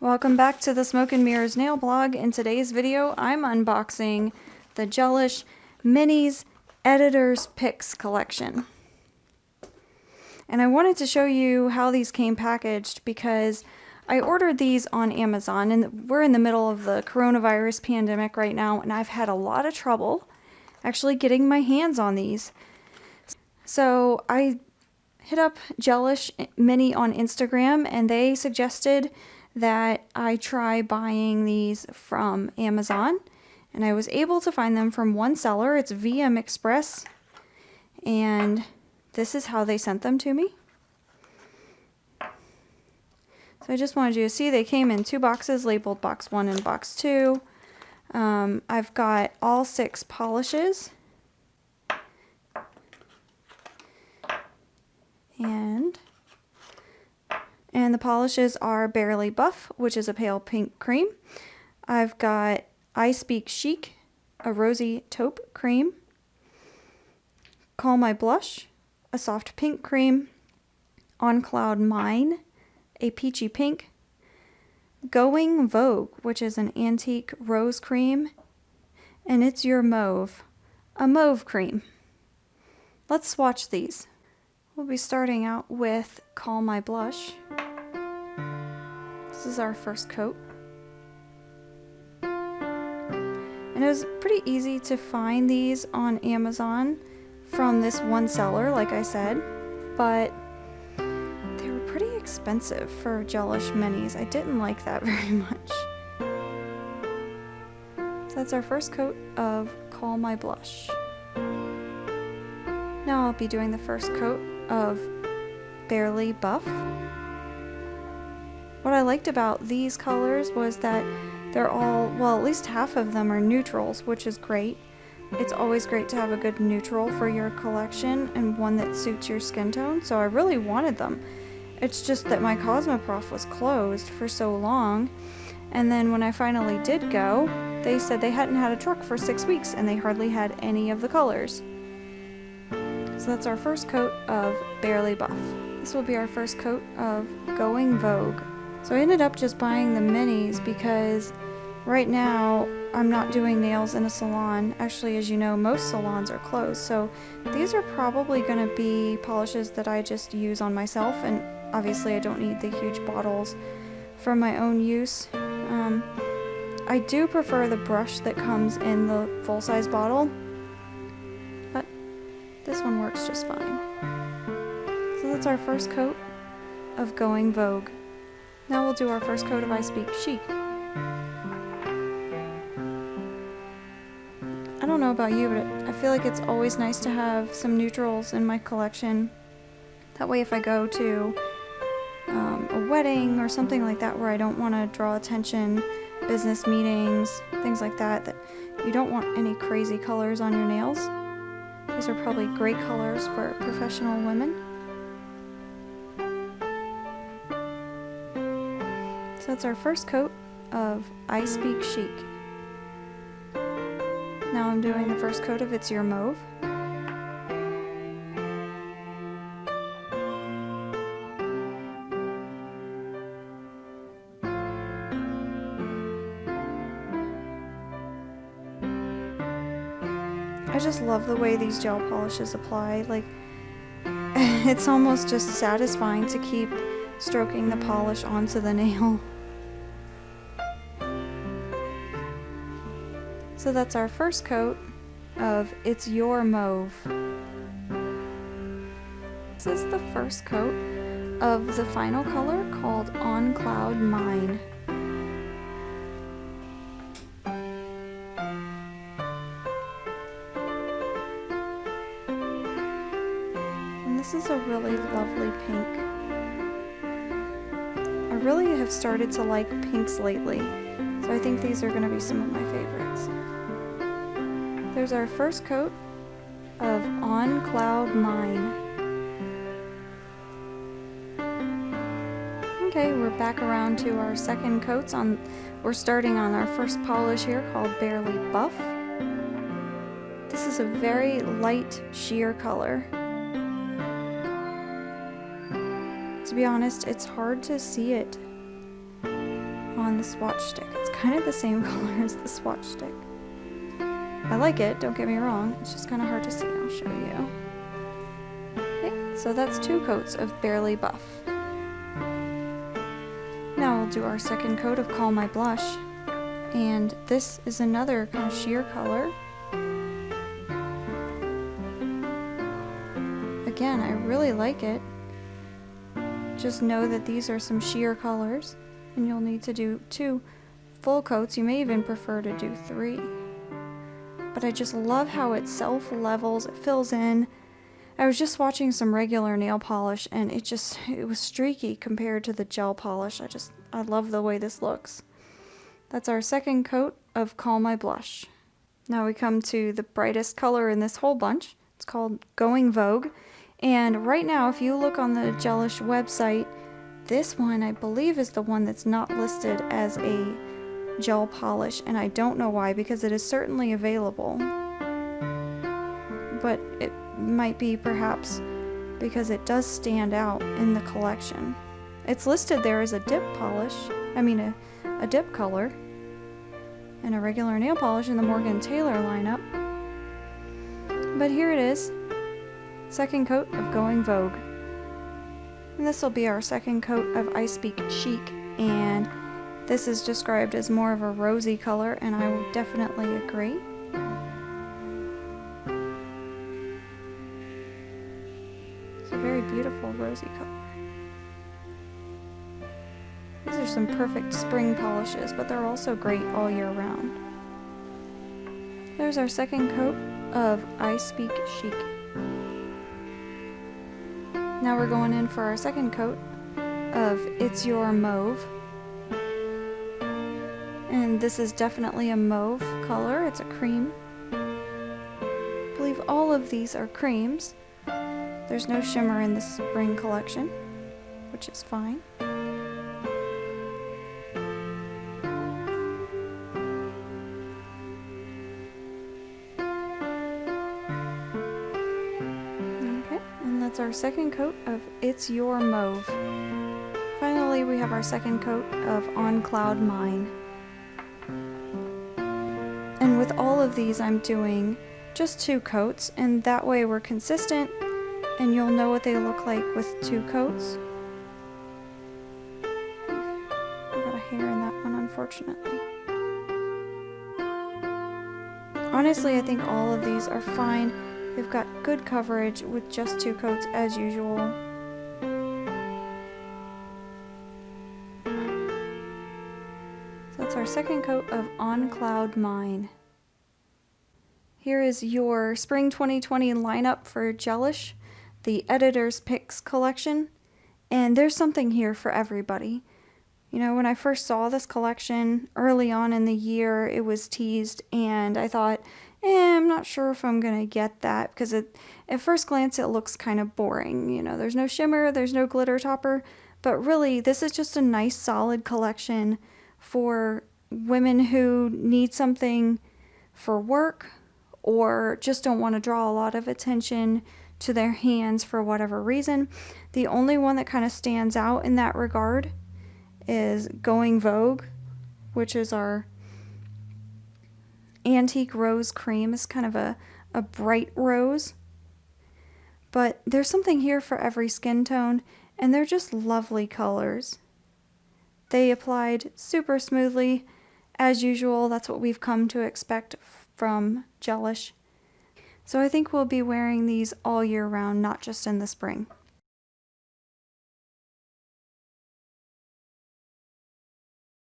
Welcome back to the Smoke and Mirrors nail blog. In today's video, I'm unboxing the Gelish Minis Editor's Picks collection. And I wanted to show you how these came packaged because I ordered these on Amazon, and we're in the middle of the coronavirus pandemic right now, and I've had a lot of trouble actually getting my hands on these. So I hit up Gelish Mini on Instagram, and they suggested that I try buying these from Amazon, and I was able to find them from one seller. It's VM Express, and this is how they sent them to me. So I just wanted you to see they came in 2 boxes labeled box 1 and box 2. I've got all 6 polishes, and the polishes are Barely Buff, which is a pale pink cream. I've got I Speak Chic, a rosy taupe cream. Call My Blush, a soft pink cream. On Cloud Mine, a peachy pink. Going Vogue, which is an antique rose cream. And It's Your Mauve, a mauve cream. Let's swatch these. We'll be starting out with Call My Blush. This is our first coat. And it was pretty easy to find these on Amazon from this one seller, like I said, but they were pretty expensive for Gelish Minis. I didn't like that very much. So that's our first coat of Call My Blush. Now I'll be doing the first coat of Barely Buff. What I liked about these colors was that they're all, well, at least half of them are neutrals, which is great. It's always great to have a good neutral for your collection and one that suits your skin tone, so I really wanted them. It's just that my Cosmoprof was closed for so long, and then when I finally did go, they said they hadn't had a truck for 6 weeks and they hardly had any of the colors. So that's our first coat of Barely Buff. This will be our first coat of Going Vogue. So I ended up just buying the minis because right now I'm not doing nails in a salon. Actually, as you know, most salons are closed. So these are probably going to be polishes that I just use on myself, and obviously I don't need the huge bottles for my own use. I do prefer the brush that comes in the full-size bottle, but this one works just fine. So that's our first coat of Going Vogue. Now we'll do our first coat of I Speak Chic. I don't know about you, but I feel like it's always nice to have some neutrals in my collection. That way if I go to a wedding or something like that where I don't want to draw attention, business meetings, things like that, that you don't want any crazy colors on your nails. These are probably great colors for professional women. So that's our first coat of I Speak Chic. Now I'm doing the first coat of It's Your Mauve. I just love the way these gel polishes apply. Like, it's almost just satisfying to keep stroking the polish onto the nail. So that's our first coat of It's Your Mauve. This is the first coat of the final color called On Cloud Mine. And this is a really lovely pink. I really have started to like pinks lately, so I think these are going to be some of my favorites. There's our first coat of On Cloud Mine. Okay, we're back around to our second coats. We're starting on our first polish here called Barely Buff. This is a very light sheer color. To be honest, it's hard to see it on the Swatch stick. It's kind of the same color as the Swatch stick. I like it, don't get me wrong. It's just kind of hard to see. I'll show you. Okay, so that's 2 coats of Barely Buff. Now we'll do our second coat of Call My Blush. And this is another kind of sheer color. Again, I really like it. Just know that these are some sheer colors, and you'll need to do 2 full coats. You may even prefer to do 3. But I just love how it self-levels, it fills in. I was just swatching some regular nail polish, and it was streaky compared to the gel polish. I love the way this looks. That's our second coat of Call My Blush. Now we come to the brightest color in this whole bunch. It's called Going Vogue. And right now, if you look on the Gelish website, this one I believe is the one that's not listed as a gel polish, and I don't know why, because it is certainly available. But it might be perhaps because it does stand out in the collection. It's listed there as a dip polish, a dip color, and a regular nail polish in the Morgan Taylor lineup. But here it is. Second coat of Going Vogue. And this will be our second coat of I Speak Chic, and this is described as more of a rosy color, and I will definitely agree. It's a very beautiful rosy color. These are some perfect spring polishes, but they're also great all year round. There's our second coat of I Speak Chic. Now we're going in for our second coat of It's Your Mauve. And this is definitely a mauve color. It's a cream. I believe all of these are creams. There's no shimmer in the spring collection, which is fine. That's our second coat of It's Your Mauve. Finally, we have our second coat of On Cloud Mine. And with all of these, I'm doing just 2 coats, and that way we're consistent, and you'll know what they look like with 2 coats. I got a hair in that one, unfortunately. Honestly, I think all of these are fine. They've got good coverage with just 2 coats as usual. So that's our second coat of On Cloud Mine. Here is your Spring 2020 lineup for Gelish, the Editor's Picks collection. And there's something here for everybody. You know, when I first saw this collection early on in the year, it was teased, and I thought, I'm not sure if I'm gonna get that, because at first glance it looks kind of boring. You know, there's no shimmer, there's no glitter topper, but really this is just a nice solid collection for women who need something for work or just don't want to draw a lot of attention to their hands for whatever reason. The only one that kind of stands out in that regard is Going Vogue, which is our antique rose cream. Is kind of a bright rose, but there's something here for every skin tone, and they're just lovely colors. They applied super smoothly as usual. That's what we've come to expect from Gelish. So I think we'll be wearing these all year round, not just in the spring.